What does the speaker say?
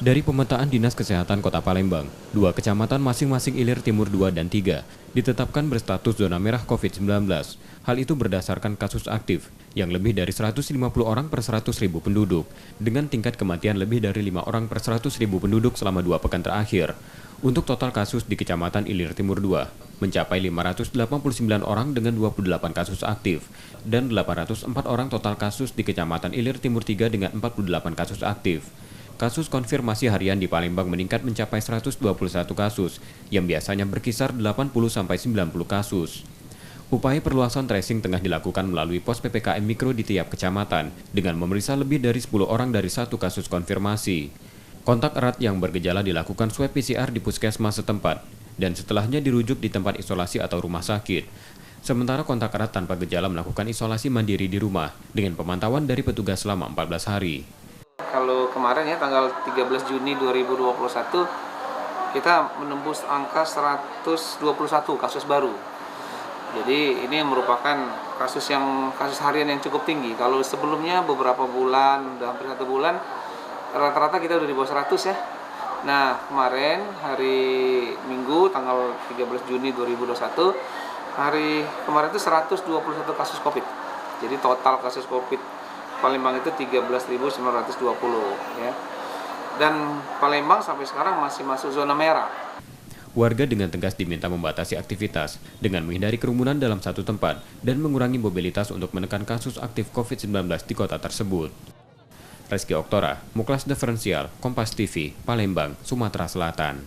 Dari pemetaan Dinas Kesehatan Kota Palembang, dua kecamatan masing-masing Ilir Timur 2 dan 3 ditetapkan berstatus zona merah COVID-19. Hal itu berdasarkan kasus aktif yang lebih dari 150 orang per 100.000 penduduk, dengan tingkat kematian lebih dari 5 orang per 100.000 penduduk selama 2 pekan terakhir. Untuk total kasus di Kecamatan Ilir Timur 2 mencapai 589 orang dengan 28 kasus aktif dan 804 orang total kasus di Kecamatan Ilir Timur 3 dengan 48 kasus aktif. Kasus konfirmasi harian di Palembang meningkat mencapai 121 kasus, yang biasanya berkisar 80-90 kasus. Upaya perluasan tracing tengah dilakukan melalui pos PPKM Mikro di tiap kecamatan, dengan memeriksa lebih dari 10 orang dari satu kasus konfirmasi. Kontak erat yang bergejala dilakukan swab PCR di puskesmas setempat, dan setelahnya dirujuk di tempat isolasi atau rumah sakit. Sementara kontak erat tanpa gejala melakukan isolasi mandiri di rumah, dengan pemantauan dari petugas selama 14 hari. Kalau kemarin ya tanggal 13 Juni 2021 kita menembus angka 121 kasus baru. Jadi ini merupakan kasus harian yang cukup tinggi. Kalau sebelumnya beberapa bulan, udah hampir 1 bulan, rata-rata kita udah di bawah 100 ya. Nah, kemarin hari Minggu tanggal 13 Juni 2021, hari kemarin itu 121 kasus Covid. Jadi total kasus Covid Palembang itu 13.920 ya. Dan Palembang sampai sekarang masih masuk zona merah. Warga dengan tegas diminta membatasi aktivitas dengan menghindari kerumunan dalam satu tempat dan mengurangi mobilitas untuk menekan kasus aktif COVID-19 di kota tersebut. Reski Oktora, Muklas Diferensial, Kompas TV, Palembang, Sumatera Selatan.